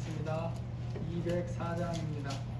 하시겠습니다. 204장입니다.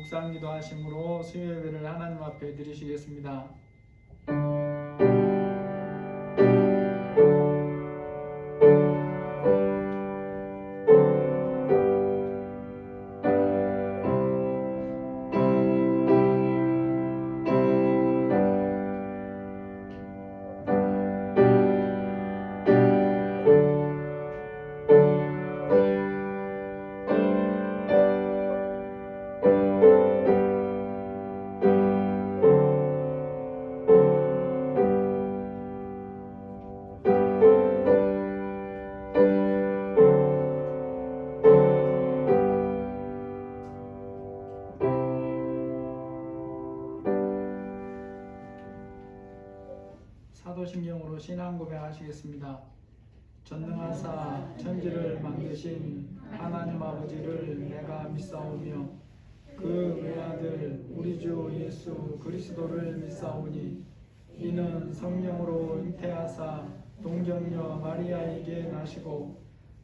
묵상 기도하심으로 수요 예배를 하나님 앞에 드리시겠습니다. 사도신경으로 신앙 고백하시겠습니다. 전능하사 천지를 만드신 하나님 아버지를 내가 믿사오며 그 외아들 우리 주 예수 그리스도를 믿사오니 이는 성령으로 잉태하사 동정녀 마리아에게 나시고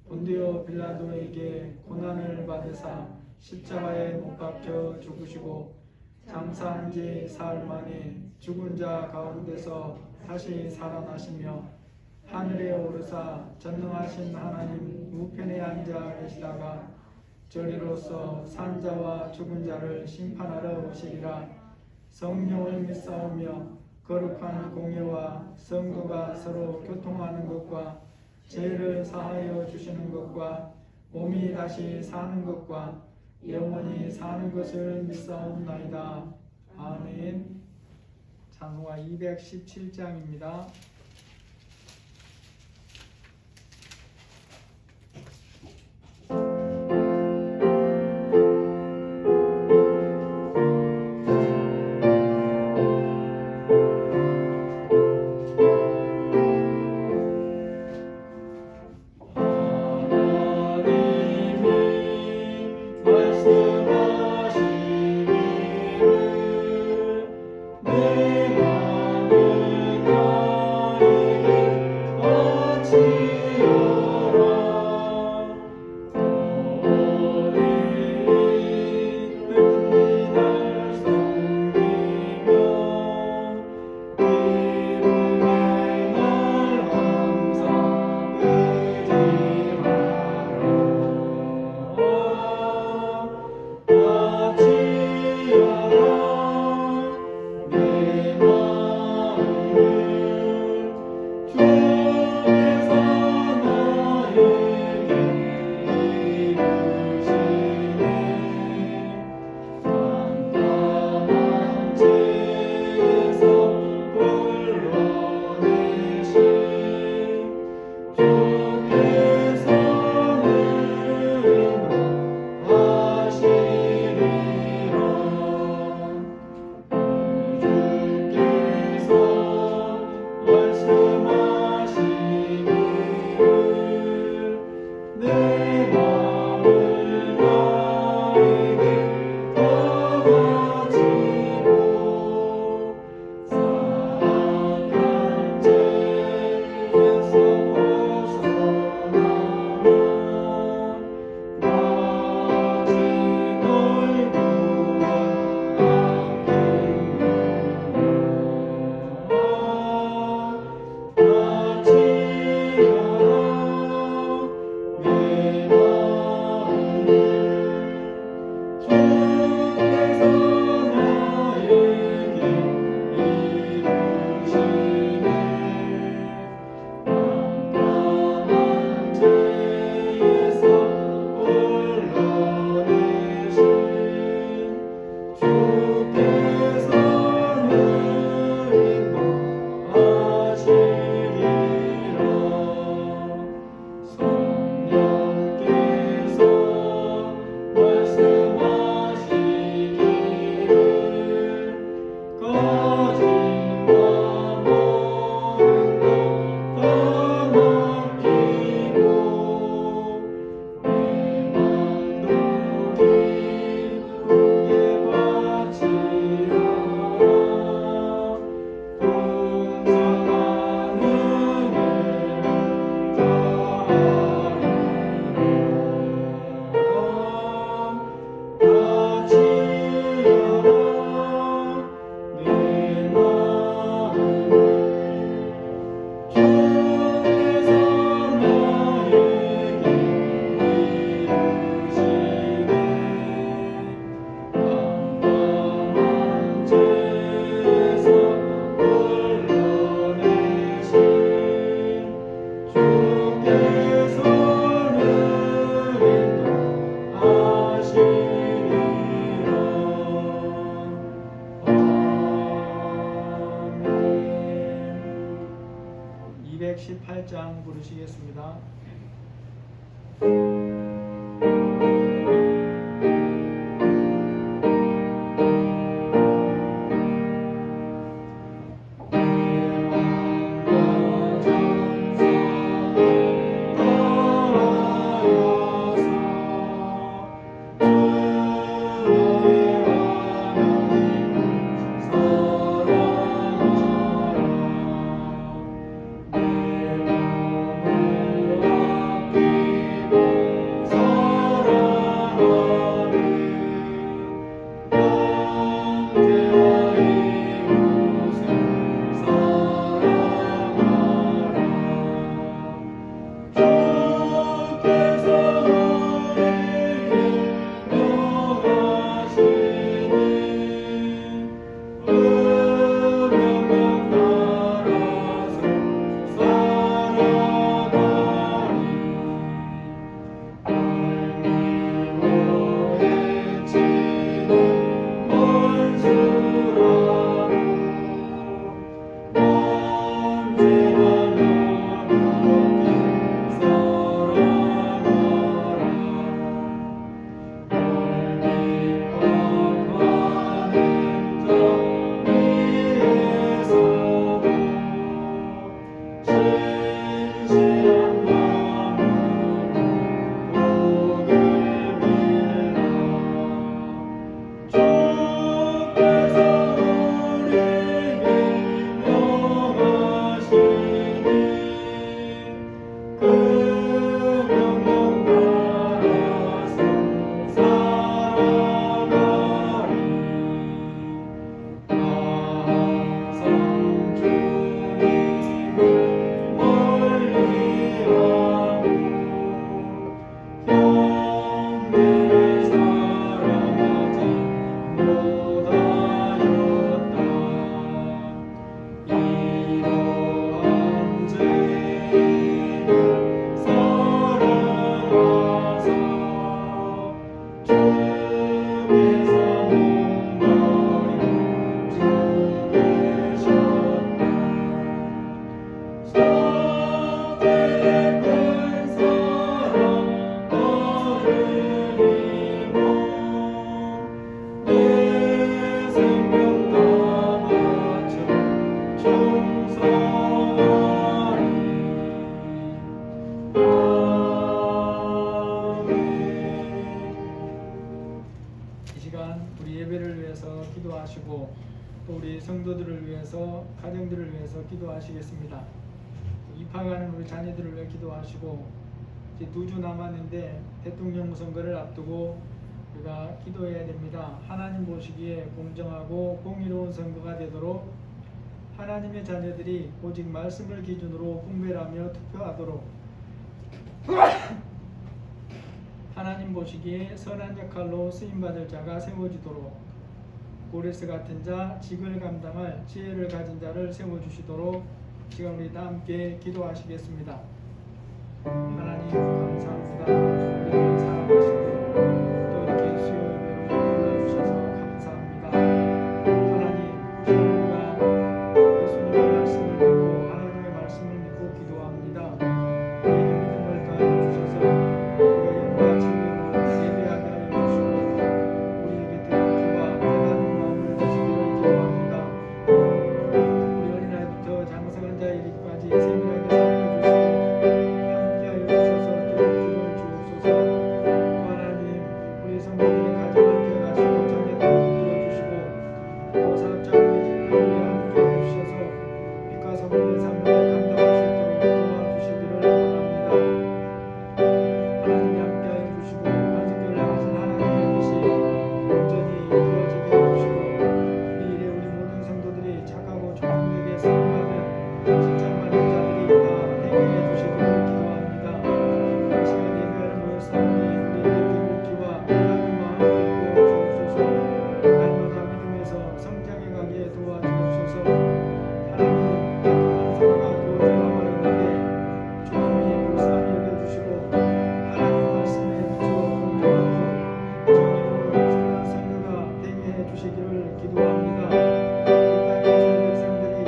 본디오 빌라도에게 고난을 받으사 십자가에 못 박혀 죽으시고 장사한 지 사흘 만에 죽은 자 가운데서 다시 살아나시며 하늘에 오르사 전능하신 하나님 우편에 앉아 계시다가 저리로서 산자와 죽은 자를 심판하러 오시리라. 성령을 믿사오며 거룩한 공예와 성도가 서로 교통하는 것과 죄를 사하여 주시는 것과 몸이 다시 사는 것과 영원히 사는 것을 믿사옵나이다. 아멘. 찬송가 217장입니다. 118장 부르시겠습니다. 또 우리 성도들을 위해서, 가정들을 위해서 기도하시겠습니다. 입학하는 우리 자녀들을 위해 기도하시고, 이제 2주 남았는데 대통령 선거를 앞두고 우리가 기도해야 됩니다. 하나님 보시기에 공정하고 공의로운 선거가 되도록 하나님의 자녀들이 오직 말씀을 기준으로 분별하며 투표하도록 하나님 보시기에 선한 역할로 쓰임받을 자가 세워지도록 고레스 같은 자, 직을 감당할 지혜를 가진 자를 세워주시도록 지금 우리 다 함께 기도하시겠습니다. 하나님 감사합니다. 우리를 사랑하시고 또 이렇게 수요일에 불러주셔서 감사합니다. 하나님, 우리가 예수님의 말씀을 믿고 하나님의 말씀을 믿고 기도합니다. 우리에게 믿음을 더하여 주셔서 우리가 영과 진리로 예배하게 하여 주시고 우리에게 대표와 깨닫는 마음을 주시기를 기도합니다. 우리 어린아이부터 장성한 자에 이르기까지 세밀하게 살펴주시고 함께하여 주셔서 기도를 주옵소서. 또 하나님, 우리 성도들이 가정을 기억하시고 자녀들을 이끌어주시고 또 사업자를 위해 함께해 주셔서 빛과 소금의 삶을 감당할 수 있도록 도와주시기를 원합니다. 하나님이 함께하여 주시고 반석교를 향하신 하나님의 뜻이 온전히 이루어지게 해주시고 이 일에 우리 모든 성도들이 착하고 종들에게 쓰임받는 칭찬받는 자들이 다 되게 해주시기를 기도합니다. 이 시간 예배하러 모였사오니 우리에게 들을 귀와 깨닫는 마음을 주옵소서. 날마다 믿음에서 성장해 가게 도와주옵소서. 하나님, 대통령 선거가 두어져 나와 있는데 주님이 불쌍히 여겨주시고 하나님 말씀에 비추어 공정하고 정의로운 선한 선거가 되게 해주시기를 기도합니다. 이 땅의 전 백성들이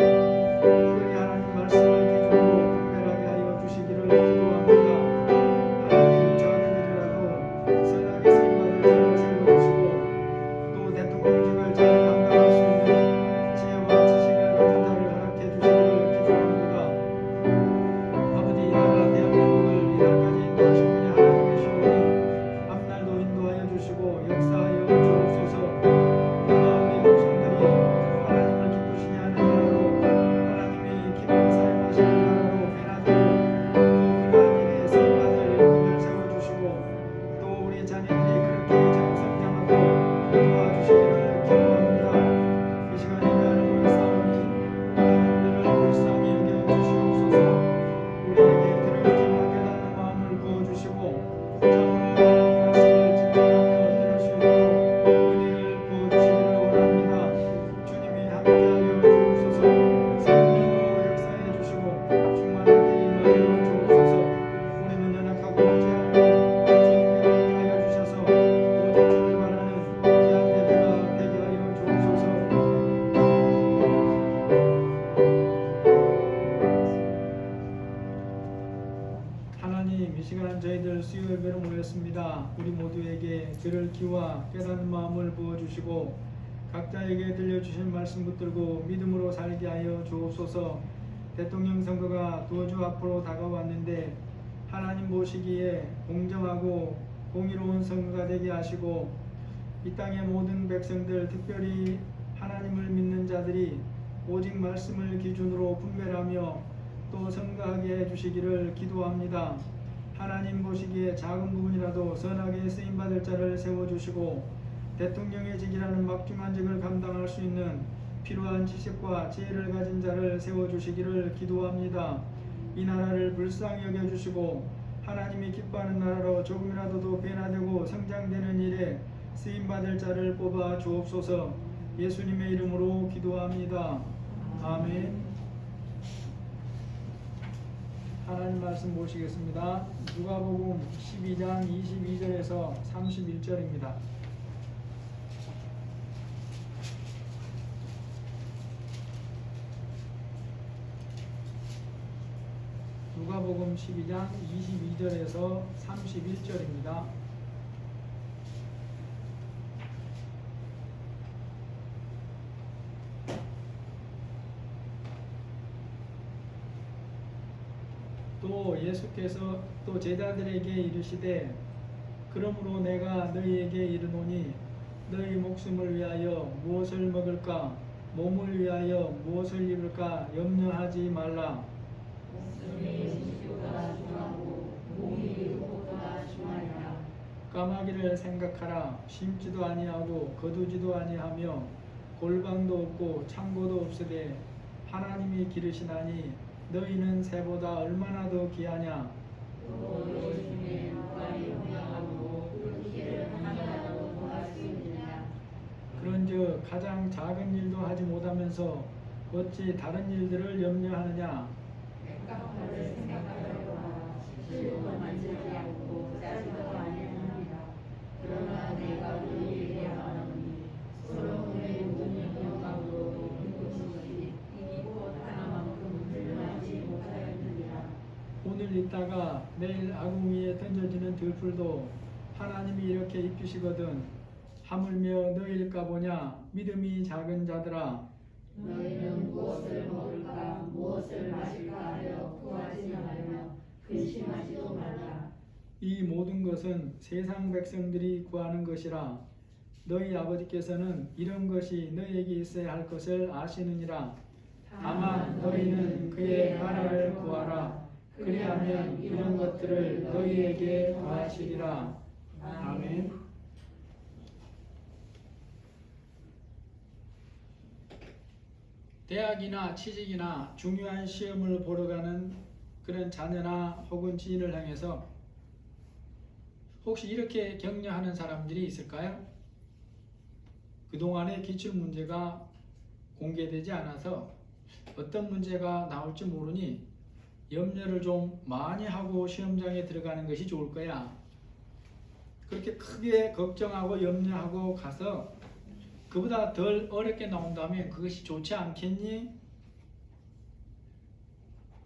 특별히 하나님 말씀을 기준으로 분별하며 들었습니다. 우리 모두에게 들을 귀와 깨닫는 마음을 부어주시고 각자에게 들려주신 말씀 붙들고 믿음으로 살게 하여 주옵소서. 대통령 선거가 2주 앞으로 다가왔는데 하나님 보시기에 공정하고 공의로운 선거가 되게 하시고 이 땅의 모든 백성들 특별히 하나님을 믿는 자들이 오직 말씀을 기준으로 분별하며 또 선거하게 해주시기를 기도합니다. 하나님 보시기에 작은 부분이라도 선하게 쓰임받을 자를 세워주시고 대통령의 직이라는 막중한 직을 감당할 수 있는 필요한 지식과 지혜를 가진 자를 세워주시기를 기도합니다. 이 나라를 불쌍히 여겨주시고 하나님이 기뻐하는 나라로 조금이라도 더 변화되고 성장되는 일에 쓰임받을 자를 뽑아 주옵소서. 예수님의 이름으로 기도합니다. 아멘. 하나님 말씀 보시겠습니다. 누가복음 12장 22절에서 31절입니다. 누가복음 12장 22절에서 31절입니다. 또 예수께서 또 제자들에게 이르시되 그러므로 내가 너희에게 이르노니 너희 목숨을 위하여 무엇을 먹을까 몸을 위하여 무엇을 입을까 염려하지 말라. 까마귀를 생각하라. 심지도 아니하고 거두지도 아니하며 골방도 없고 창고도 없으되 하나님이 기르시나니 너희는 새보다 얼마나 더 귀하냐. 그런즉 가장 작은 일도 하지 못하면서 어찌 다른 일들을 염려하느냐. 그러나 내가 너희에게 말하노니 솔로몬의 모든 영광으로 이룬 것이 이곳 하나만큼 훌륭하지 못하였느니라. 오늘 있다가 내일 아궁 위에 던져지는 들풀도 하나님이 이렇게 입히시거든 하물며 너희일까 보냐. 믿음이 작은 자들아. 너희는 무엇을 먹을까 무엇을 마실까 하여 구하지 말며 근심하지도 말라. 이 모든 것은 세상 백성들이 구하는 것이라. 너희 아버지께서는 이런 것이 너희에게 있어야 할 것을 아시느니라. 다만 너희는 그의 나라를 구하라. 그리하면 이런 것들을 너희에게 더하시리라. 아멘. 대학이나 취직이나 중요한 시험을 보러 가는 그런 자녀나 혹은 지인을 향해서 혹시 이렇게 격려하는 사람들이 있을까요? 그동안의 기출문제가 공개되지 않아서 어떤 문제가 나올지 모르니 염려를 좀 많이 하고 시험장에 들어가는 것이 좋을 거야. 그렇게 크게 걱정하고 염려하고 가서 그보다 덜 어렵게 나온다면 그것이 좋지 않겠니?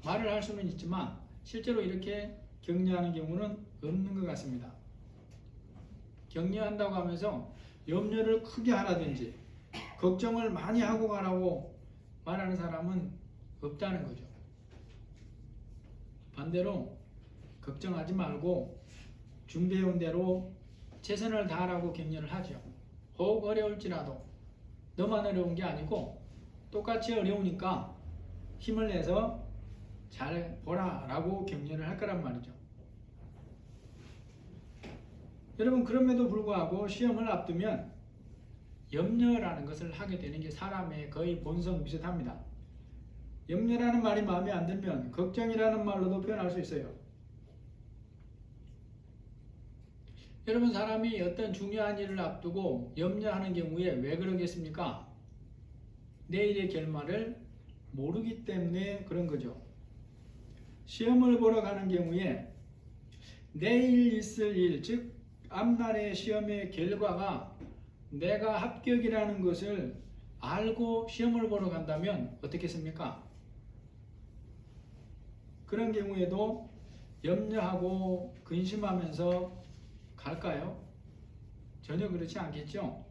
말을 할 수는 있지만 실제로 이렇게 격려하는 경우는 없는 것 같습니다. 격려한다고 하면서 염려를 크게 하라든지 걱정을 많이 하고 가라고 말하는 사람은 없다는 거죠. 반대로 걱정하지 말고 준비해온 대로 최선을 다하라고 격려를 하죠. 혹 어려울지라도 너만 어려운 게 아니고 똑같이 어려우니까 힘을 내서 잘 보라 라고 격려를 할 거란 말이죠. 여러분, 그럼에도 불구하고 시험을 앞두면 염려라는 것을 하게 되는 게 사람의 거의 본성 비슷합니다. 염려라는 말이 마음에 안 들면 걱정이라는 말로도 표현할 수 있어요. 여러분, 사람이 어떤 중요한 일을 앞두고 염려하는 경우에 왜 그러겠습니까? 내일의 결말을 모르기 때문에 그런 거죠. 시험을 보러 가는 경우에 내일 있을 일, 즉 앞날의 시험의 결과가 내가 합격이라는 것을 알고 시험을 보러 간다면 어떻겠습니까? 그런 경우에도 염려하고 근심하면서 갈까요? 전혀 그렇지 않겠죠?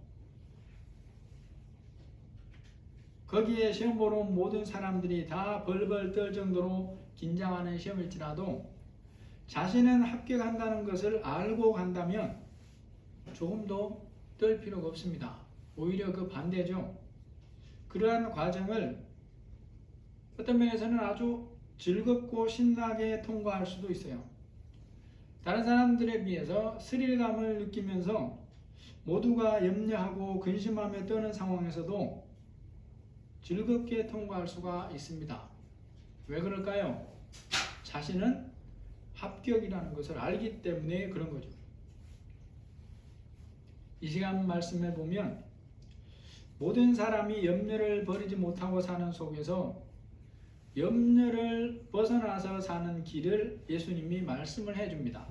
거기에 시험 보러 온 모든 사람들이 다 벌벌 떨 정도로 긴장하는 시험일지라도 자신은 합격한다는 것을 알고 간다면 조금도 떨 필요가 없습니다. 오히려 그 반대죠. 그러한 과정을 어떤 면에서는 아주 즐겁고 신나게 통과할 수도 있어요. 다른 사람들에 비해서 스릴감을 느끼면서 모두가 염려하고 근심하며 떠는 상황에서도 즐겁게 통과할 수가 있습니다. 왜 그럴까요? 자신은 합격이라는 것을 알기 때문에 그런 거죠. 이 시간 말씀해 보면 모든 사람이 염려를 버리지 못하고 사는 속에서 염려를 벗어나서 사는 길을 예수님이 말씀을 해줍니다.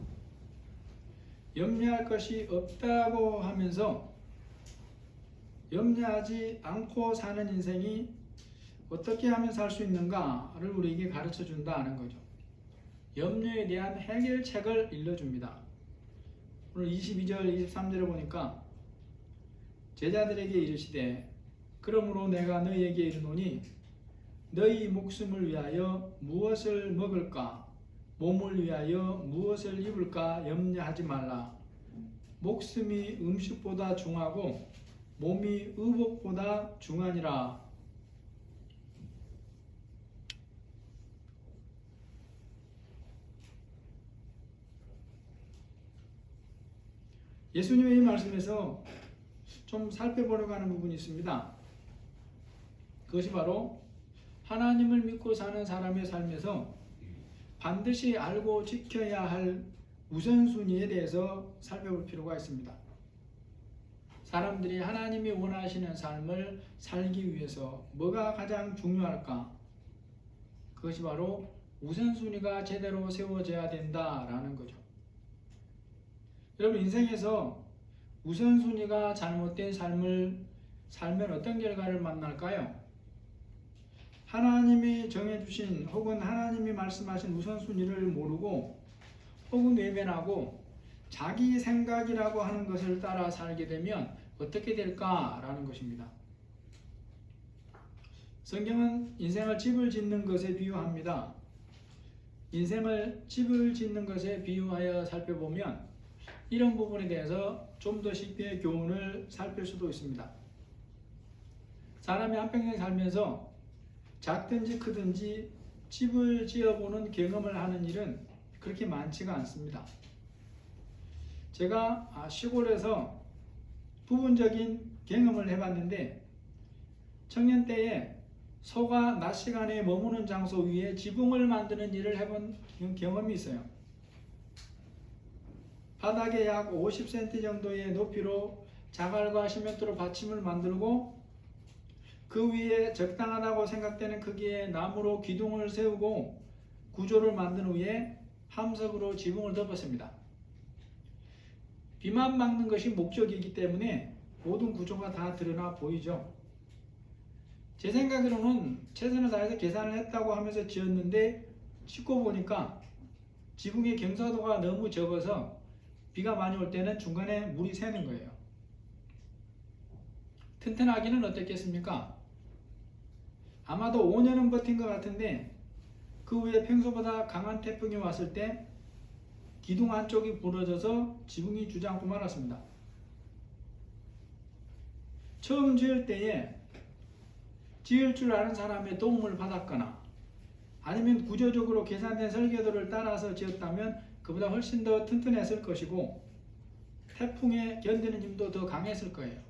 염려할 것이 없다고 하면서 염려하지 않고 사는 인생이 어떻게 하면 살 수 있는가를 우리에게 가르쳐 준다는 거죠. 염려에 대한 해결책을 일러줍니다. 오늘 22절 23절을 보니까 제자들에게 이르시되 그러므로 내가 너희에게 이르노니 너희 목숨을 위하여 무엇을 먹을까 몸을 위하여 무엇을 입을까 염려하지 말라. 목숨이 음식보다 중하고 몸이 의복보다 중하니라. 예수님의 이 말씀에서 좀 살펴보려고 하는 부분이 있습니다. 그것이 바로 하나님을 믿고 사는 사람의 삶에서 반드시 알고 지켜야 할 우선순위에 대해서 살펴볼 필요가 있습니다. 사람들이 하나님이 원하시는 삶을 살기 위해서 뭐가 가장 중요할까? 그것이 바로 우선순위가 제대로 세워져야 된다라는 거죠. 여러분 인생에서 우선순위가 잘못된 삶을 살면 어떤 결과를 만날까요? 하나님이 정해주신 혹은 하나님이 말씀하신 우선순위를 모르고 혹은 외면하고 자기 생각이라고 하는 것을 따라 살게 되면 어떻게 될까라는 것입니다. 성경은 인생을 집을 짓는 것에 비유합니다. 인생을 집을 짓는 것에 비유하여 살펴보면 이런 부분에 대해서 좀 더 쉽게 교훈을 살필 수도 있습니다. 사람이 한평생 살면서 작든지 크든지 집을 지어보는 경험을 하는 일은 그렇게 많지가 않습니다. 제가 시골에서 부분적인 경험을 해봤는데 청년 때에 소가 낮 시간에 머무는 장소 위에 지붕을 만드는 일을 해본 경험이 있어요. 바닥에 약 50cm 정도의 높이로 자갈과 시멘트로 받침을 만들고 그 위에 적당하다고 생각되는 크기의 나무로 기둥을 세우고 구조를 만든 후에 함석으로 지붕을 덮었습니다. 비만 막는 것이 목적이기 때문에 모든 구조가 다 드러나 보이죠. 제 생각으로는 최선을 다해서 계산을 했다고 하면서 지었는데 짓고 보니까 지붕의 경사도가 너무 적어서 비가 많이 올 때는 중간에 물이 새는 거예요. 튼튼하기는 어떻겠습니까? 아마도 5년은 버틴 것 같은데 그 후에 평소보다 강한 태풍이 왔을 때 기둥 한쪽이 부러져서 지붕이 주저앉고 말았습니다. 처음 지을 때에 지을 줄 아는 사람의 도움을 받았거나 아니면 구조적으로 계산된 설계도를 따라서 지었다면 그보다 훨씬 더 튼튼했을 것이고 태풍에 견디는 힘도 더 강했을 거예요.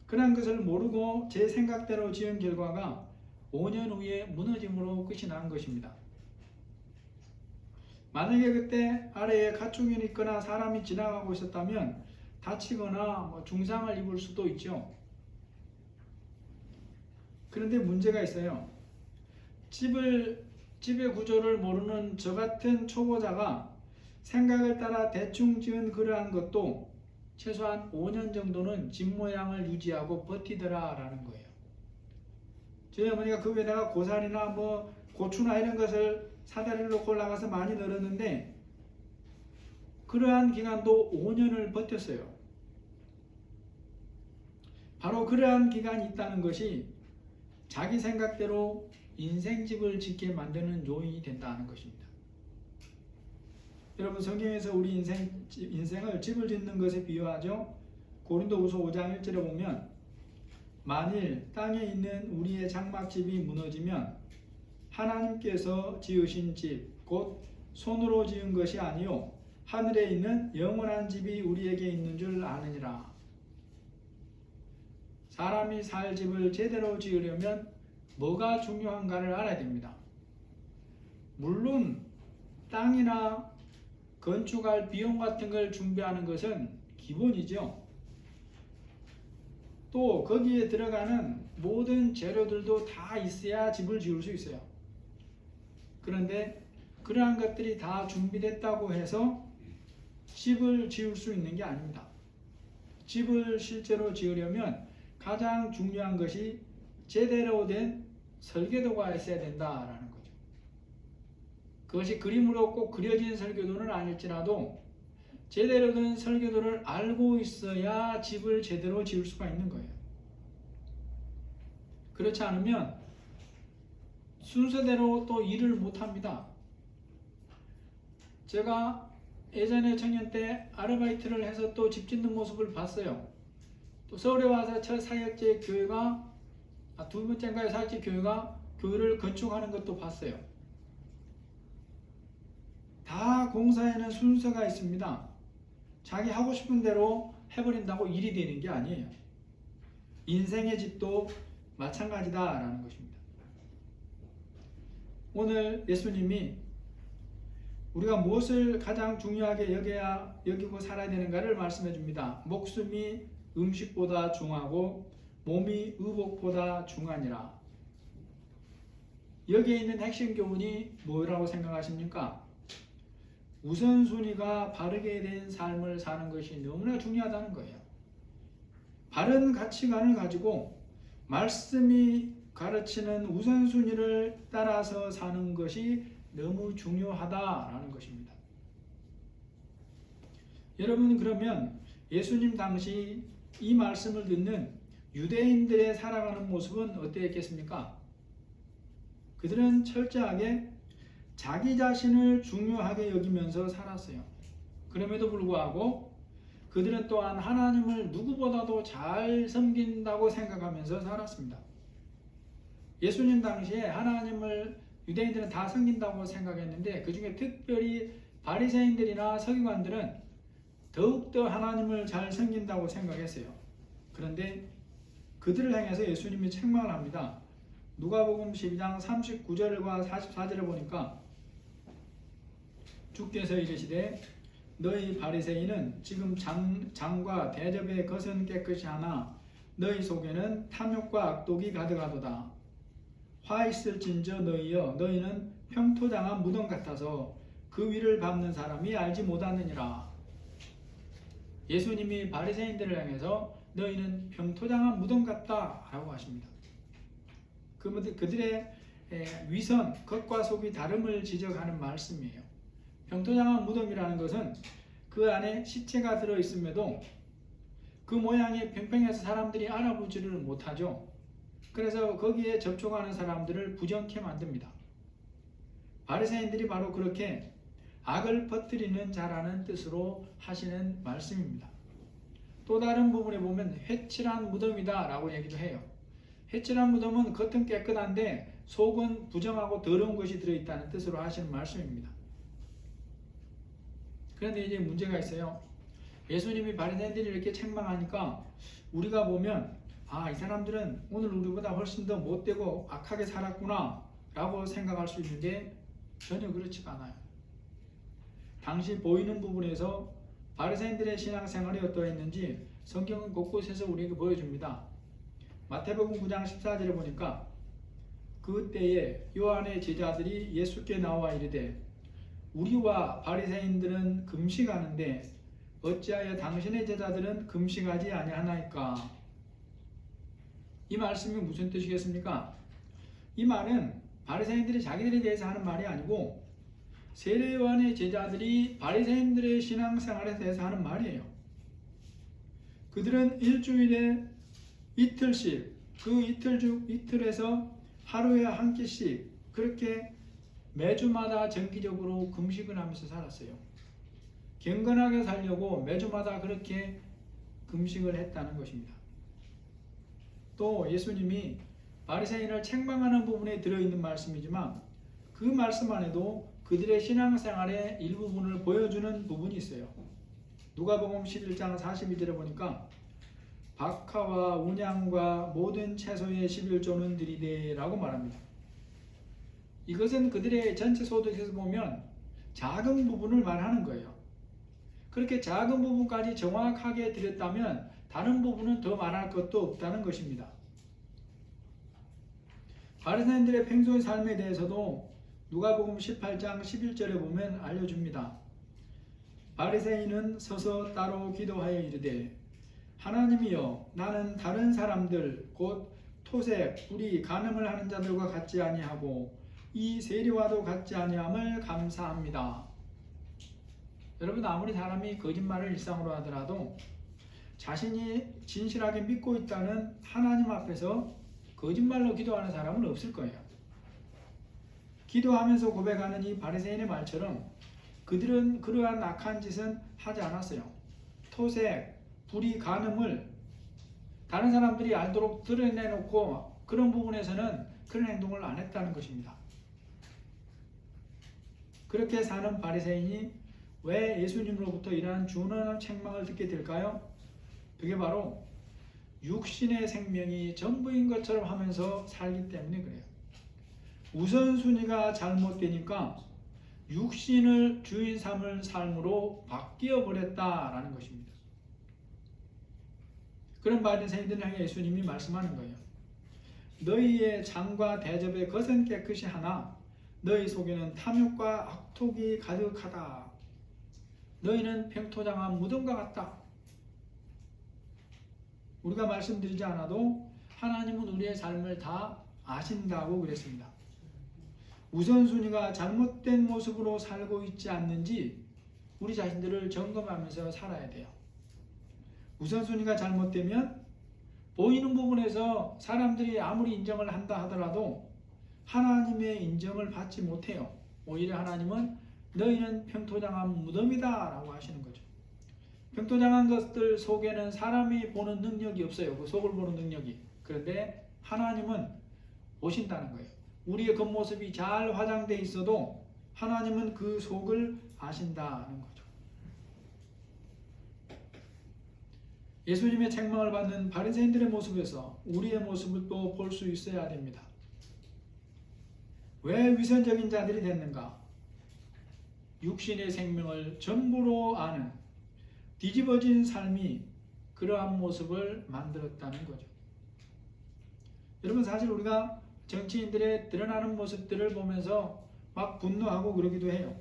그런 것을 모르고 제 생각대로 지은 결과가 5년 후에 무너짐으로 끝이 난 것입니다. 만약에 그때 아래에 가축이 있거나 사람이 지나가고 있었다면 다치거나 중상을 입을 수도 있죠. 그런데 문제가 있어요. 집의 구조를 모르는 저 같은 초보자가 생각을 따라 대충 지은 그러한 것도 최소한 5년 정도는 집 모양을 유지하고 버티더라 라는 거예요. 저희 어머니가 그 위에다가 고사리나 고추나 이런 것을 사다리를 놓고 올라가서 많이 널었는데 그러한 기간도 5년을 버텼어요. 바로 그러한 기간이 있다는 것이 자기 생각대로 인생집을 짓게 만드는 요인이 된다는 것입니다. 여러분, 성경에서 우리 인생을 집을 짓는 것에 비유하죠. 고린도후서 5장 1절에 보면 만일 땅에 있는 우리의 장막집이 무너지면 하나님께서 지으신 집 곧 손으로 지은 것이 아니요 하늘에 있는 영원한 집이 우리에게 있는 줄 아느니라. 사람이 살 집을 제대로 지으려면 뭐가 중요한가를 알아야 됩니다. 물론 땅이나 건축할 비용 같은 걸 준비하는 것은 기본이죠. 또 거기에 들어가는 모든 재료들도 다 있어야 집을 지을 수 있어요. 그런데 그러한 것들이 다 준비됐다고 해서 집을 지을 수 있는 게 아닙니다. 집을 실제로 지으려면 가장 중요한 것이 제대로 된 설계도가 있어야 된다라는 거죠. 그것이 그림으로 꼭 그려진 설계도는 아닐지라도 제대로 된 설계도를 알고 있어야 집을 제대로 지을 수가 있는 거예요. 그렇지 않으면 순서대로 또 일을 못합니다. 제가 예전에 청년 때 아르바이트를 해서 또 집 짓는 모습을 봤어요. 또 서울에 와서 첫 사역제 교회가 두 번째인가요? 사역제 교회가 교회를 건축하는 것도 봤어요. 다 공사에는 순서가 있습니다. 자기 하고 싶은 대로 해버린다고 일이 되는 게 아니에요. 인생의 집도 마찬가지다라는 것입니다. 오늘 예수님이 우리가 무엇을 가장 중요하게 여기고 살아야 되는가를 말씀해 줍니다. 목숨이 음식보다 중하고 몸이 의복보다 중하니라. 여기에 있는 핵심 교훈이 뭐라고 생각하십니까? 우선순위가 바르게 된 삶을 사는 것이 너무나 중요하다는 거예요. 바른 가치관을 가지고 말씀이 가르치는 우선순위를 따라서 사는 것이 너무 중요하다라는 것입니다. 여러분, 그러면 예수님 당시 이 말씀을 듣는 유대인들의 살아가는 모습은 어땠겠습니까? 그들은 철저하게 자기 자신을 중요하게 여기면서 살았어요. 그럼에도 불구하고 그들은 또한 하나님을 누구보다도 잘 섬긴다고 생각하면서 살았습니다. 예수님 당시에 하나님을 유대인들은 다 섬긴다고 생각했는데 그 중에 특별히 바리새인들이나 서기관들은 더욱더 하나님을 잘 섬긴다고 생각했어요. 그런데 그들을 향해서 예수님이 책망을 합니다. 누가복음 12장 39절과 44절을 보니까 주께서 이르시되 너희 바리새인은 지금 장과 대접의 것은 깨끗이 하나 너희 속에는 탐욕과 악독이 가득하도다. 화 있을진저 너희여 너희는 평토장한 무덤 같아서 그 위를 밟는 사람이 알지 못하느니라. 예수님이 바리새인들을 향해서 너희는 평토장한 무덤 같다 라고 하십니다. 그들의 위선, 겉과 속이 다름을 지적하는 말씀이에요. 평토장한 무덤이라는 것은 그 안에 시체가 들어있음에도 그 모양이 평평해서 사람들이 알아보지를 못하죠. 그래서 거기에 접촉하는 사람들을 부정케 만듭니다. 바리새인들이 바로 그렇게 악을 퍼뜨리는 자라는 뜻으로 하시는 말씀입니다. 또 다른 부분에 보면 회칠한 무덤이다 라고 얘기도 해요. 회칠한 무덤은 겉은 깨끗한데 속은 부정하고 더러운 것이 들어있다는 뜻으로 하시는 말씀입니다. 그런데 이제 문제가 있어요. 예수님이 바리새인들이 이렇게 책망하니까 우리가 보면 이 사람들은 오늘 우리보다 훨씬 더 못되고 악하게 살았구나 라고 생각할 수 있는데 전혀 그렇지가 않아요. 당시 보이는 부분에서 바리새인들의 신앙생활이 어떠했는지 성경은 곳곳에서 우리에게 보여줍니다. 마태복음 9장 14절에 보니까 그때에 요한의 제자들이 예수께 나와 이르되 우리와 바리새인들은 금식하는데 어찌하여 당신의 제자들은 금식하지 아니하나이까? 이 말씀이 무슨 뜻이겠습니까? 이 말은 바리새인들이 자기들에 대해서 하는 말이 아니고 세례 요한의 제자들이 바리새인들의 신앙생활에 대해서 하는 말이에요. 그들은 일주일에 이틀씩, 그 이틀에서 하루에 한 끼씩 그렇게 매주마다 정기적으로 금식을 하면서 살았어요. 경건하게 살려고 매주마다 그렇게 금식을 했다는 것입니다. 또 예수님이 바리새인을 책망하는 부분에 들어있는 말씀이지만 그 말씀 안에도 그들의 신앙생활의 일부분을 보여주는 부분이 있어요. 누가복음 11장 42절에 보니까 박하와 운양과 모든 채소의 11조는 드리되 라고 말합니다. 이것은 그들의 전체 소득에서 보면 작은 부분을 말하는 거예요. 그렇게 작은 부분까지 정확하게 드렸다면 다른 부분은 더 말할 것도 없다는 것입니다. 바리새인들의 평소의 삶에 대해서도 누가복음 18장 11절에 보면 알려줍니다. 바리새인은 서서 따로 기도하여 이르되 하나님이여 나는 다른 사람들 곧 토색, 불의, 간음을 하는 자들과 같지 아니하고 이 세리와도 같지 아니함을 감사합니다. 여러분 아무리 사람이 거짓말을 일상으로 하더라도 자신이 진실하게 믿고 있다는 하나님 앞에서 거짓말로 기도하는 사람은 없을 거예요. 기도하면서 고백하는 이 바리새인의 말처럼 그들은 그러한 악한 짓은 하지 않았어요. 토색, 불의, 간음을 다른 사람들이 알도록 드러내놓고 그런 부분에서는 그런 행동을 안 했다는 것입니다. 그렇게 사는 바리새인이 왜 예수님으로부터 이러한 준엄한 책망을 듣게 될까요? 그게 바로 육신의 생명이 전부인 것처럼 하면서 살기 때문에 그래요. 우선순위가 잘못되니까 육신을 주인 삼을 삶으로 바뀌어 버렸다라는 것입니다. 그런 바리새인들을 향해 예수님이 말씀하는 거예요. 너희의 장과 대접의 것은 깨끗이 하나 너희 속에는 탐욕과 악독이 가득하다. 너희는 평토장한 무덤과 같다. 우리가 말씀드리지 않아도 하나님은 우리의 삶을 다 아신다고 그랬습니다. 우선순위가 잘못된 모습으로 살고 있지 않는지 우리 자신들을 점검하면서 살아야 돼요. 우선순위가 잘못되면 보이는 부분에서 사람들이 아무리 인정을 한다 하더라도 하나님의 인정을 받지 못해요. 오히려 하나님은 너희는 평토장한 무덤이다 라고 하시는 거죠. 평토장한 것들 속에는 사람이 보는 능력이 없어요. 그 속을 보는 능력이. 그런데 하나님은 보신다는 거예요. 우리의 겉모습이 잘 화장되어 있어도 하나님은 그 속을 아신다는 거죠. 예수님의 책망을 받는 바리새인들의 모습에서 우리의 모습을 또 볼 수 있어야 됩니다. 왜 위선적인 자들이 됐는가? 육신의 생명을 전부로 아는 뒤집어진 삶이 그러한 모습을 만들었다는 거죠. 여러분 사실 우리가 정치인들의 드러나는 모습들을 보면서 막 분노하고 그러기도 해요.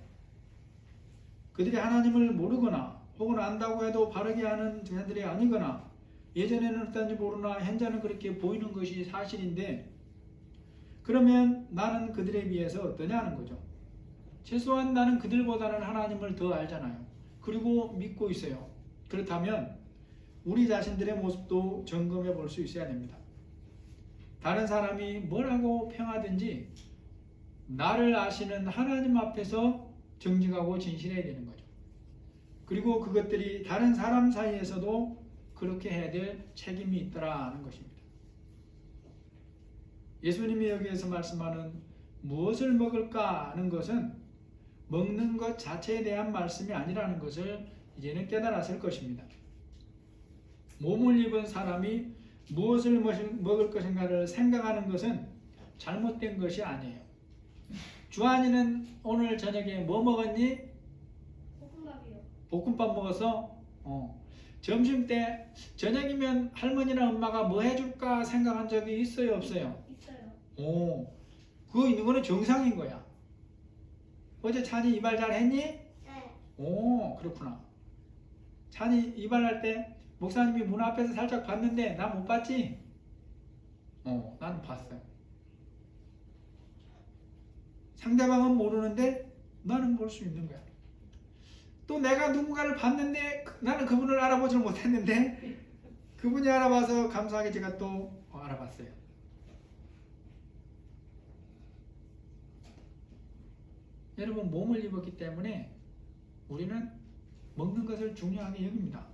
그들이 하나님을 모르거나 혹은 안다고 해도 바르게 하는 자들이 아니거나 예전에는 어떤지 모르나 현재는 그렇게 보이는 것이 사실인데 그러면 나는 그들에 비해서 어떠냐는 거죠. 최소한 나는 그들보다는 하나님을 더 알잖아요. 그리고 믿고 있어요. 그렇다면 우리 자신들의 모습도 점검해 볼 수 있어야 됩니다. 다른 사람이 뭐라고 평하든지 나를 아시는 하나님 앞에서 정직하고 진실해야 되는 거죠. 그리고 그것들이 다른 사람 사이에서도 그렇게 해야 될 책임이 있더라는 것입니다. 예수님이 여기에서 말씀하는 무엇을 먹을까 하는 것은 먹는 것 자체에 대한 말씀이 아니라는 것을 이제는 깨달았을 것입니다. 몸을 입은 사람이 무엇을 먹을 것인가를 생각하는 것은 잘못된 것이 아니에요. 주한이는 오늘 저녁에 뭐 먹었니? 볶음밥이요. 볶음밥 먹었어? 점심 때 저녁이면 할머니나 엄마가 뭐 해줄까 생각한 적이 있어요, 없어요? 있어요. 이거는 정상인 거야. 어제 찬이 이발 잘 했니? 네. 그렇구나. 찬이 이발할 때 목사님이 문 앞에서 살짝 봤는데 나 못 봤지? 나는 봤어요. 상대방은 모르는데 나는 볼 수 있는 거야. 또 내가 누군가를 봤는데 나는 그분을 알아보지 못했는데 그분이 알아봐서 감사하게 제가 또 알아봤어요. 여러분, 몸을 입었기 때문에 우리는 먹는 것을 중요하게 여깁니다.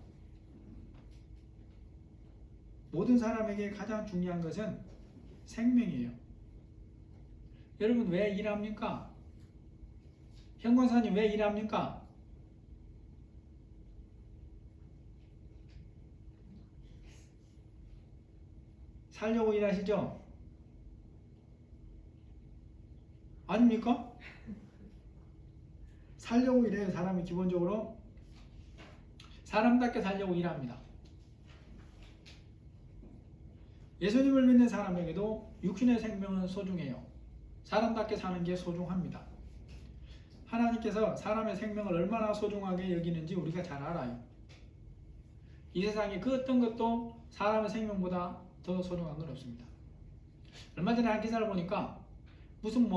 모든 사람에게 가장 중요한 것은 생명이에요. 여러분, 왜 일합니까? 현 권사님 왜 일합니까? 살려고 일하시죠? 아닙니까? 살려고 일해요. 사람이 기본적으로 사람답게 살려고 일합니다. 예수님을 믿는 사람에게도 육신의 생명은 소중해요. 사람답게 사는 게 소중합니다. 하나님께서 사람의 생명을 얼마나 소중하게 여기는지 우리가 잘 알아요. 이 세상에 그 어떤 것도 사람의 생명보다 더 소중한 건 없습니다. 얼마 전에 한 기사를 보니까 무슨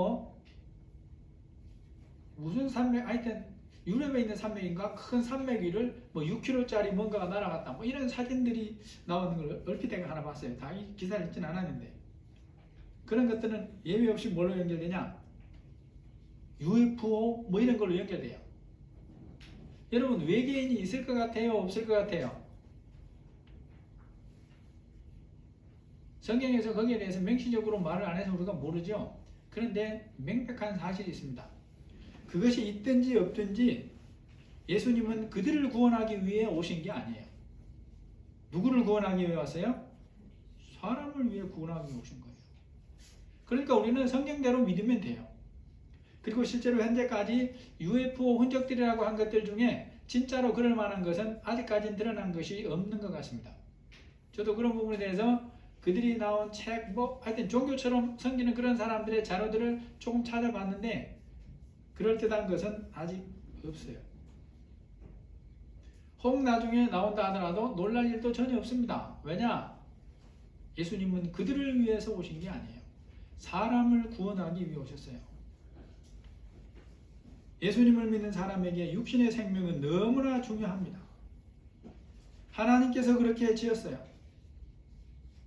산맥, 하여튼 유럽에 있는 산맥인가 큰 산맥 위를 6km짜리 뭔가가 날아갔다, 이런 사진들이 나오는 걸 얼핏 내가 하나 봤어요. 다 이 기사를 읽진 않았는데, 그런 것들은 예외 없이 뭘로 연결되냐? UFO 이런 걸로 연결돼요. 여러분, 외계인이 있을 것 같아요? 없을 것 같아요? 성경에서 거기에 대해서 명시적으로 말을 안 해서 우리가 모르죠. 그런데 명백한 사실이 있습니다. 그것이 있든지 없든지 예수님은 그들을 구원하기 위해 오신 게 아니에요. 누구를 구원하기 위해 왔어요? 사람을 위해 구원하기 위해 오신 거예요. 그러니까 우리는 성경대로 믿으면 돼요. 그리고 실제로 현재까지 UFO 흔적들이라고 한 것들 중에 진짜로 그럴 만한 것은 아직까지는 드러난 것이 없는 것 같습니다. 저도 그런 부분에 대해서 그들이 나온 책, 하여튼 종교처럼 섬기는 그런 사람들의 자료들을 조금 찾아봤는데 그럴듯한 것은 아직 없어요. 혹 나중에 나온다 하더라도 놀랄 일도 전혀 없습니다. 왜냐? 예수님은 그들을 위해서 오신 게 아니에요. 사람을 구원하기 위해 오셨어요. 예수님을 믿는 사람에게 육신의 생명은 너무나 중요합니다. 하나님께서 그렇게 지었어요.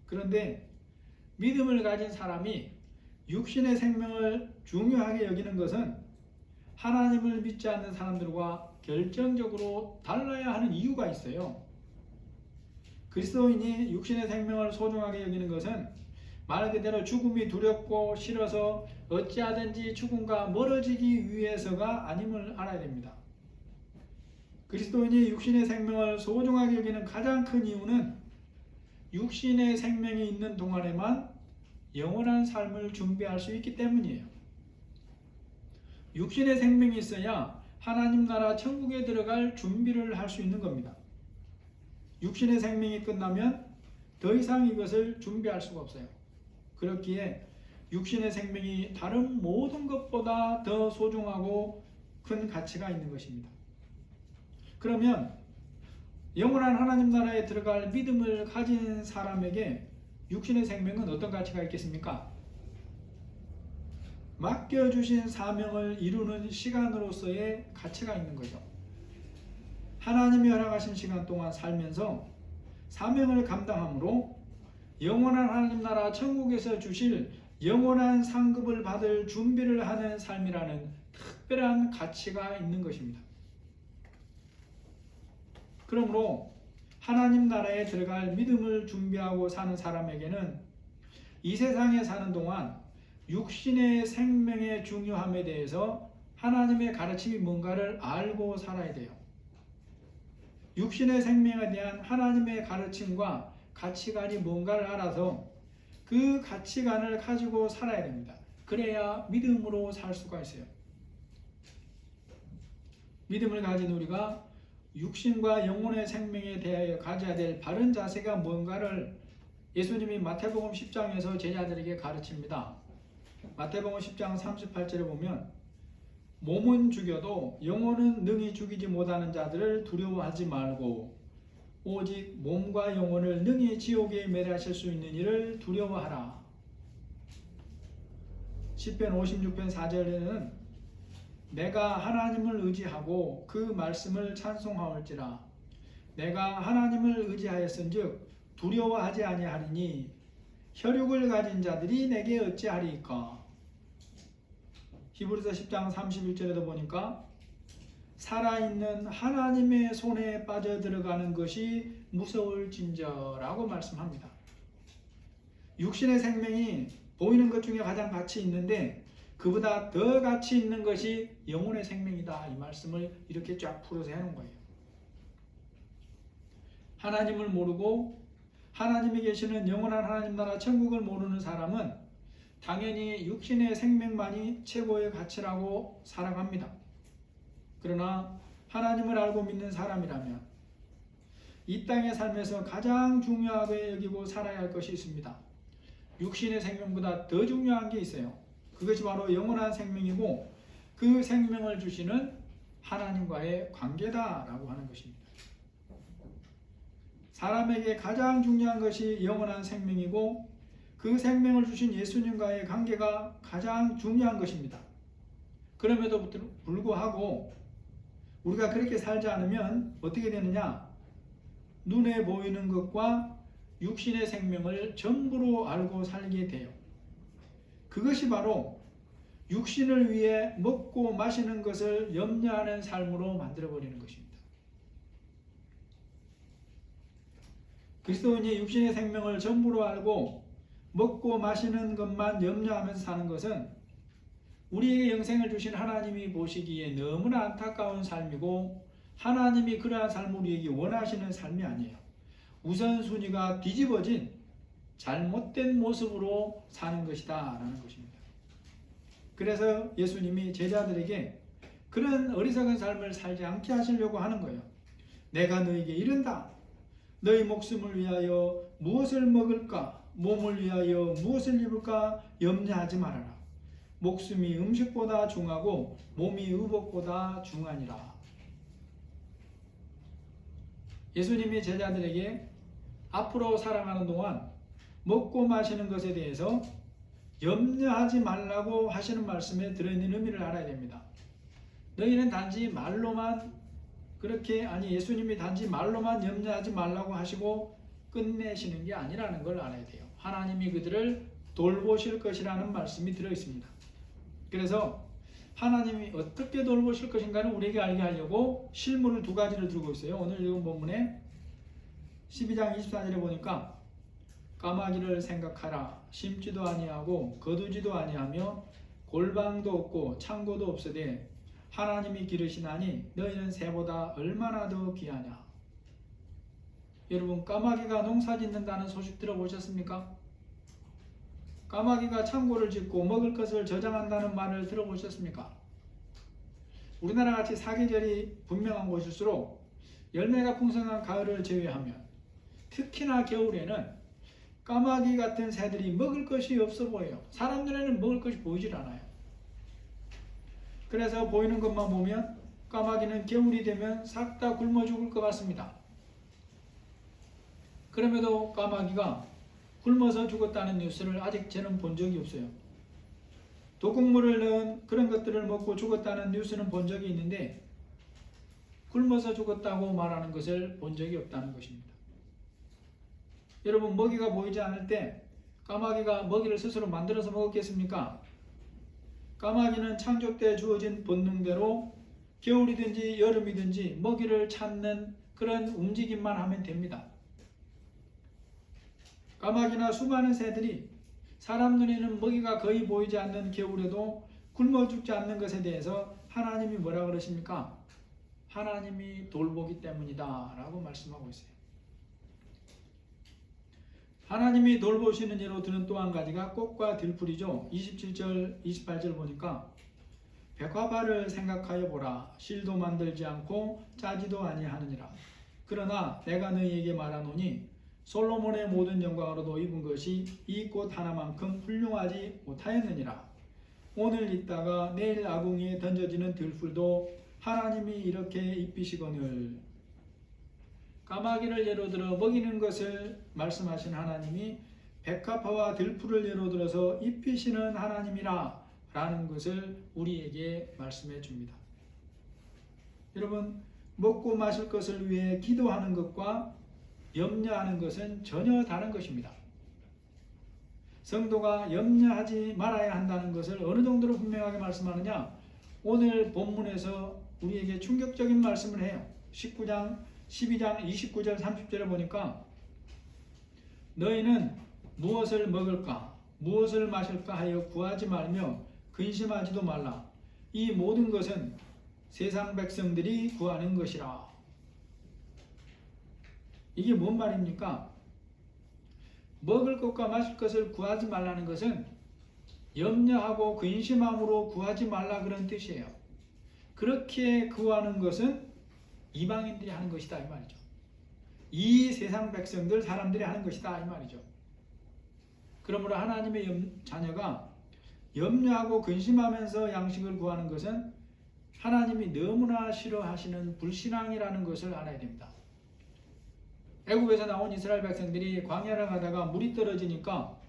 그런데 믿음을 가진 사람이 육신의 생명을 중요하게 여기는 것은 하나님을 믿지 않는 사람들과 결정적으로 달라야 하는 이유가 있어요. 그리스도인이 육신의 생명을 소중하게 여기는 것은 말 그대로 죽음이 두렵고 싫어서 어찌하든지 죽음과 멀어지기 위해서가 아님을 알아야 됩니다. 그리스도인이 육신의 생명을 소중하게 여기는 가장 큰 이유는 육신의 생명이 있는 동안에만 영원한 삶을 준비할 수 있기 때문이에요. 육신의 생명이 있어야 하나님 나라 천국에 들어갈 준비를 할 수 있는 겁니다. 육신의 생명이 끝나면 더 이상 이것을 준비할 수가 없어요. 그렇기에 육신의 생명이 다른 모든 것보다 더 소중하고 큰 가치가 있는 것입니다. 그러면 영원한 하나님 나라에 들어갈 믿음을 가진 사람에게 육신의 생명은 어떤 가치가 있겠습니까? 맡겨주신 사명을 이루는 시간으로서의 가치가 있는 거죠. 하나님이 허락하신 시간 동안 살면서 사명을 감당함으로 영원한 하나님 나라 천국에서 주실 영원한 상급을 받을 준비를 하는 삶이라는 특별한 가치가 있는 것입니다. 그러므로 하나님 나라에 들어갈 믿음을 준비하고 사는 사람에게는 이 세상에 사는 동안 육신의 생명의 중요함에 대해서 하나님의 가르침이 뭔가를 알고 살아야 돼요. 육신의 생명에 대한 하나님의 가르침과 가치관이 뭔가를 알아서 그 가치관을 가지고 살아야 됩니다. 그래야 믿음으로 살 수가 있어요. 믿음을 가진 우리가 육신과 영혼의 생명에 대하여 가져야 될 바른 자세가 뭔가를 예수님이 마태복음 10장에서 제자들에게 가르칩니다. 마태복음 10장 38절에 보면 몸은 죽여도 영혼은 능히 죽이지 못하는 자들을 두려워하지 말고 오직 몸과 영혼을 능히 지옥에 멸하실 수 있는 이를 두려워하라. 시편 56편 4절에는 내가 하나님을 의지하고 그 말씀을 찬송하올지라. 내가 하나님을 의지하였은즉 두려워하지 아니하리니 혈육을 가진 자들이 내게 어찌하리이까. 히브리서 10장 31절에도 보니까 살아있는 하나님의 손에 빠져들어가는 것이 무서울진저라고 말씀합니다. 육신의 생명이 보이는 것 중에 가장 가치 있는데 그보다 더 가치 있는 것이 영혼의 생명이다. 이 말씀을 이렇게 쫙 풀어서 해놓은 거예요. 하나님을 모르고 하나님이 계시는 영원한 하나님 나라 천국을 모르는 사람은 당연히 육신의 생명만이 최고의 가치라고 살아갑니다. 그러나 하나님을 알고 믿는 사람이라면 이 땅의 삶에서 가장 중요하게 여기고 살아야 할 것이 있습니다. 육신의 생명보다 더 중요한 게 있어요. 그것이 바로 영원한 생명이고 그 생명을 주시는 하나님과의 관계다라고 하는 것입니다. 사람에게 가장 중요한 것이 영원한 생명이고 그 생명을 주신 예수님과의 관계가 가장 중요한 것입니다. 그럼에도 불구하고 우리가 그렇게 살지 않으면 어떻게 되느냐? 눈에 보이는 것과 육신의 생명을 전부로 알고 살게 돼요. 그것이 바로 육신을 위해 먹고 마시는 것을 염려하는 삶으로 만들어버리는 것입니다. 그리스도인이 육신의 생명을 전부로 알고 먹고 마시는 것만 염려하면서 사는 것은 우리에게 영생을 주신 하나님이 보시기에 너무나 안타까운 삶이고 하나님이 그러한 삶을 우리에게 원하시는 삶이 아니에요. 우선순위가 뒤집어진 잘못된 모습으로 사는 것이다 라는 것입니다. 그래서 예수님이 제자들에게 그런 어리석은 삶을 살지 않게 하시려고 하는 거예요. 내가 너에게 이른다. 너희 목숨을 위하여 무엇을 먹을까? 몸을 위하여 무엇을 입을까? 염려하지 말아라. 목숨이 음식보다 중하고 몸이 의복보다 중하니라. 예수님이 제자들에게 앞으로 살아가는 동안 먹고 마시는 것에 대해서 염려하지 말라고 하시는 말씀에 들어있는 의미를 알아야 됩니다. 너희는 단지 말로만 예수님이 단지 말로만 염려하지 말라고 하시고 끝내시는 게 아니라는 걸 알아야 돼요. 하나님이 그들을 돌보실 것이라는 말씀이 들어있습니다. 그래서 하나님이 어떻게 돌보실 것인가를 우리에게 알게 하려고 실물을 두 가지를 들고 있어요. 오늘 읽은 본문에 12장 24절에 보니까 까마귀를 생각하라. 심지도 아니하고 거두지도 아니하며 골방도 없고 창고도 없으되 하나님이 기르시나니 너희는 새보다 얼마나 더 귀하냐. 여러분, 까마귀가 농사 짓는다는 소식 들어보셨습니까? 까마귀가 창고를 짓고 먹을 것을 저장한다는 말을 들어보셨습니까? 우리나라 같이 사계절이 분명한 곳일수록 열매가 풍성한 가을을 제외하면 특히나 겨울에는 까마귀 같은 새들이 먹을 것이 없어 보여요. 사람 눈에는 먹을 것이 보이질 않아요. 그래서 보이는 것만 보면 까마귀는 겨울이 되면 싹 다 굶어 죽을 것 같습니다. 그럼에도 까마귀가 굶어서 죽었다는 뉴스를 아직 저는 본 적이 없어요. 독극물을 넣은 그런 것들을 먹고 죽었다는 뉴스는 본 적이 있는데 굶어서 죽었다고 말하는 것을 본 적이 없다는 것입니다. 여러분, 먹이가 보이지 않을 때 까마귀가 먹이를 스스로 만들어서 먹었겠습니까? 까마귀는 창조 때 주어진 본능대로 겨울이든지 여름이든지 먹이를 찾는 그런 움직임만 하면 됩니다. 까마귀나 수많은 새들이 사람 눈에는 먹이가 거의 보이지 않는 겨울에도 굶어 죽지 않는 것에 대해서 하나님이 뭐라 그러십니까? 하나님이 돌보기 때문이다 라고 말씀하고 있어요. 하나님이 돌보시는 예로 드는 또 한 가지가 꽃과 들풀이죠. 27절 28절 보니까 백화발을 생각하여 보라. 실도 만들지 않고 짜지도 아니하느니라. 그러나 내가 너희에게 말하노니 솔로몬의 모든 영광으로도 입은 것이 이 꽃 하나만큼 훌륭하지 못하였느니라. 오늘 있다가 내일 아궁이에 던져지는 들풀도 하나님이 이렇게 입히시거늘. 까마귀를 예로 들어 먹이는 것을 말씀하신 하나님이 백합화와 들풀을 예로 들어서 입히시는 하나님이라 라는 것을 우리에게 말씀해 줍니다. 여러분, 먹고 마실 것을 위해 기도하는 것과 염려하는 것은 전혀 다른 것입니다. 성도가 염려하지 말아야 한다는 것을 어느 정도로 분명하게 말씀하느냐? 오늘 본문에서 우리에게 충격적인 말씀을 해요. 19장, 12장 29절 30절에 보니까 너희는 무엇을 먹을까 무엇을 마실까 하여 구하지 말며 근심하지도 말라. 이 모든 것은 세상 백성들이 구하는 것이라. 이게 뭔 말입니까? 먹을 것과 마실 것을 구하지 말라는 것은 염려하고 근심함으로 구하지 말라 그런 뜻이에요. 그렇게 구하는 것은 이방인들이 하는 것이다 이 말이죠. 이 세상 백성들 사람들이 하는 것이다 이 말이죠. 그러므로 하나님의 자녀가 염려하고 근심하면서 양식을 구하는 것은 하나님이 너무나 싫어하시는 불신앙이라는 것을 알아야 됩니다. 애굽에서 나온 이스라엘 백성들이 광야를 가다가 물이 떨어지니까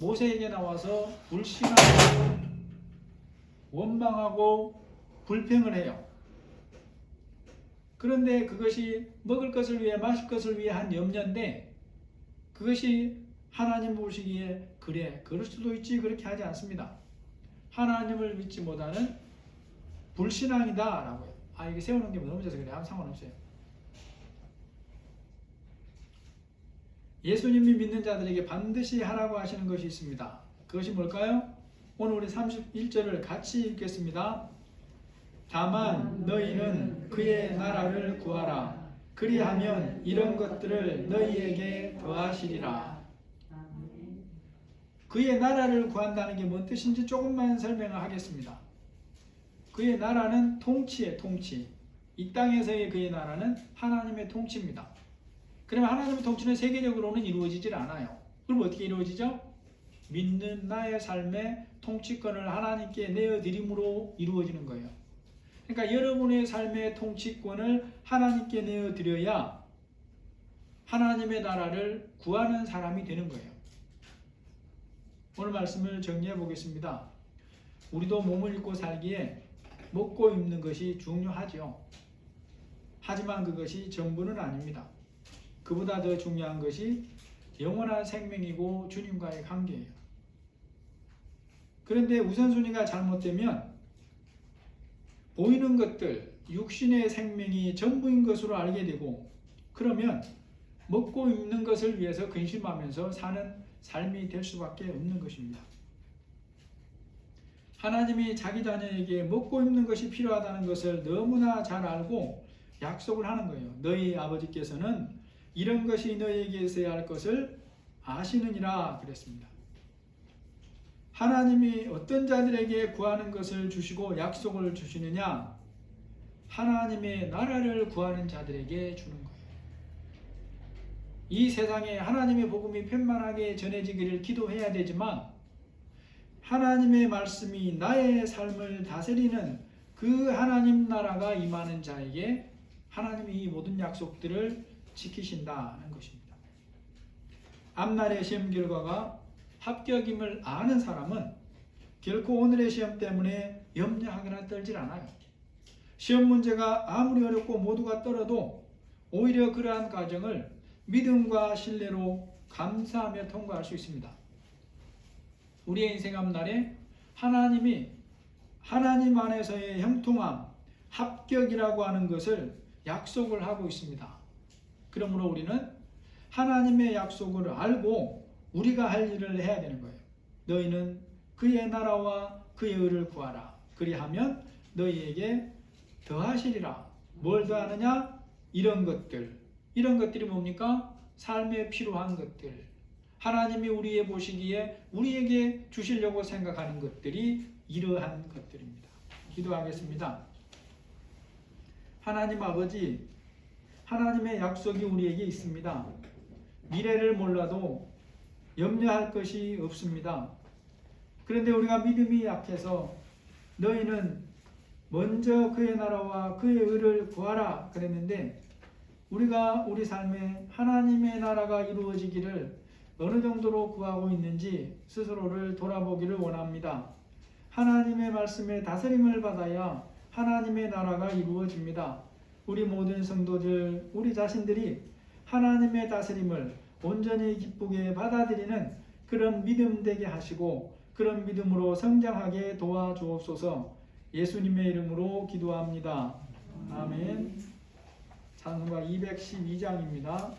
모세에게 나와서 불신하고 원망하고 불평을 해요. 그런데 그것이 먹을 것을 위해 마실 것을 위해 한 염려인데 그것이 하나님 보시기에 그래 그럴 수도 있지 그렇게 하지 않습니다. 하나님을 믿지 못하는 불신앙이다 라고 해요. 이게 세우는 게 너무 져서 그래. 아무 상관없어요. 예수님이 믿는 자들에게 반드시 하라고 하시는 것이 있습니다. 그것이 뭘까요? 오늘 우리 31절을 같이 읽겠습니다. 다만 너희는 그의 나라를 구하라. 그리하면 이런 것들을 너희에게 더하시리라. 그의 나라를 구한다는 게 뭔 뜻인지 조금만 설명을 하겠습니다. 그의 나라는 통치의 통치. 이 땅에서의 그의 나라는 하나님의 통치입니다. 그러면 하나님의 통치는 세계적으로는 이루어지질 않아요. 그럼 어떻게 이루어지죠? 믿는 나의 삶의 통치권을 하나님께 내어드림으로 이루어지는 거예요. 그러니까 여러분의 삶의 통치권을 하나님께 내어드려야 하나님의 나라를 구하는 사람이 되는 거예요. 오늘 말씀을 정리해 보겠습니다. 우리도 몸을 입고 살기에 먹고 입는 것이 중요하죠. 하지만 그것이 전부는 아닙니다. 그보다 더 중요한 것이 영원한 생명이고 주님과의 관계예요. 그런데 우선순위가 잘못되면 보이는 것들, 육신의 생명이 전부인 것으로 알게 되고 그러면 먹고 입는 것을 위해서 근심하면서 사는 삶이 될 수밖에 없는 것입니다. 하나님이 자기 자녀에게 먹고 입는 것이 필요하다는 것을 너무나 잘 알고 약속을 하는 거예요. 너희 아버지께서는 이런 것이 너희에게 있어야 할 것을 아시느니라 그랬습니다. 하나님이 어떤 자들에게 구하는 것을 주시고 약속을 주시느냐? 하나님의 나라를 구하는 자들에게 주는 거예요. 이 세상에 하나님의 복음이 편만하게 전해지기를 기도해야 되지만 하나님의 말씀이 나의 삶을 다스리는 그 하나님 나라가 임하는 자에게 하나님이 이 모든 약속들을 지키신다는 것입니다. 앞날의 시험 결과가 합격임을 아는 사람은 결코 오늘의 시험 때문에 염려하거나 떨질 않아요. 시험 문제가 아무리 어렵고 모두가 떨어도 오히려 그러한 과정을 믿음과 신뢰로 감사하며 통과할 수 있습니다. 우리의 인생 앞날에 하나님이 하나님 안에서의 형통함, 합격이라고 하는 것을 약속을 하고 있습니다. 그러므로 우리는 하나님의 약속을 알고 우리가 할 일을 해야 되는 거예요. 너희는 그의 나라와 그의 의를 구하라. 그리하면 너희에게 더하시리라. 뭘 더하느냐? 이런 것들. 이런 것들이 뭡니까? 삶에 필요한 것들. 하나님이 우리의 보시기에 우리에게 주시려고 생각하는 것들이 이러한 것들입니다. 기도하겠습니다. 하나님 아버지, 하나님의 약속이 우리에게 있습니다. 미래를 몰라도 염려할 것이 없습니다. 그런데 우리가 믿음이 약해서 너희는 먼저 그의 나라와 그의 의를 구하라 그랬는데 우리가 우리 삶에 하나님의 나라가 이루어지기를 어느 정도로 구하고 있는지 스스로를 돌아보기를 원합니다. 하나님의 말씀에 다스림을 받아야 하나님의 나라가 이루어집니다. 우리 모든 성도들, 우리 자신들이 하나님의 다스림을 온전히 기쁘게 받아들이는 그런 믿음 되게 하시고 그런 믿음으로 성장하게 도와주옵소서. 예수님의 이름으로 기도합니다. 아멘. 찬송가 212장입니다.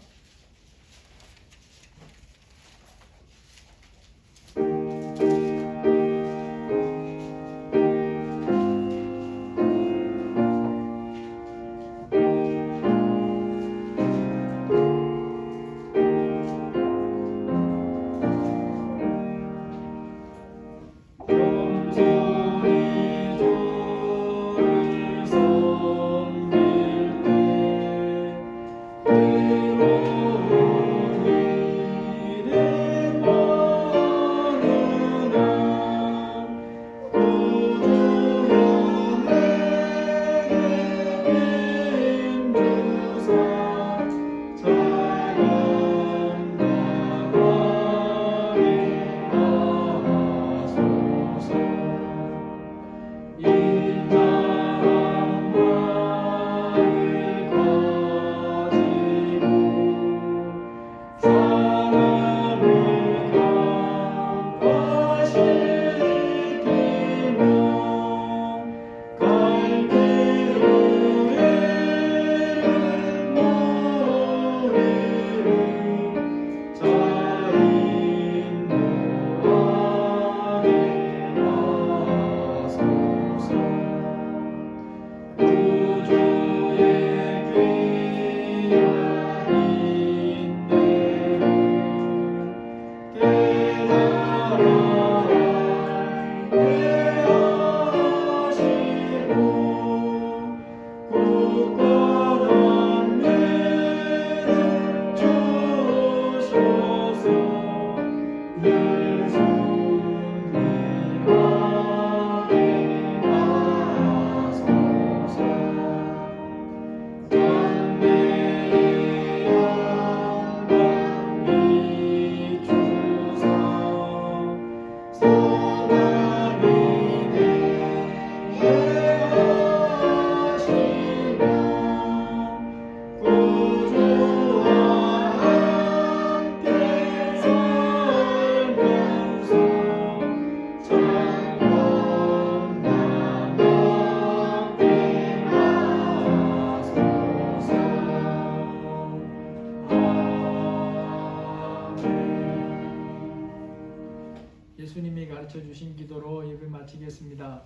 예수님이 가르쳐 주신 기도로 예배 마치겠습니다.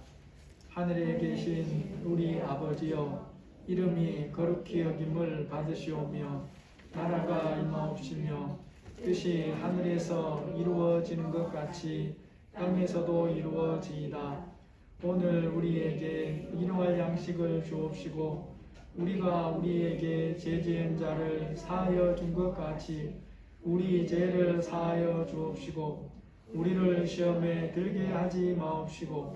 하늘에 계신 우리 아버지여, 이름이 거룩히 여김을 받으시오며 나라가 임하옵시며 뜻이 하늘에서 이루어지는 것 같이 땅에서도 이루어지이다. 오늘 우리에게 일용할 양식을 주옵시고 우리가 우리에게 죄지은 자를 사하여 준 것 같이 우리 죄를 사하여 주옵시고 우리를 시험에 들게 하지 마옵시고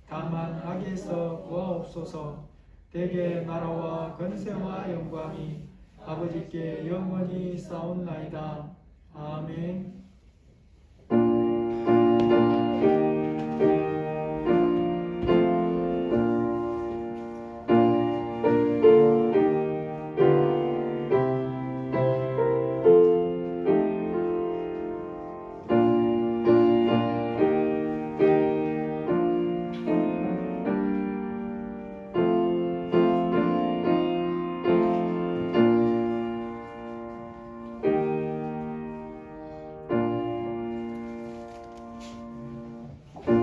다만 악에서 구하옵소서. 대개 나라와 권세와 영광이 아버지께 영원히 싸움나이다. 아멘.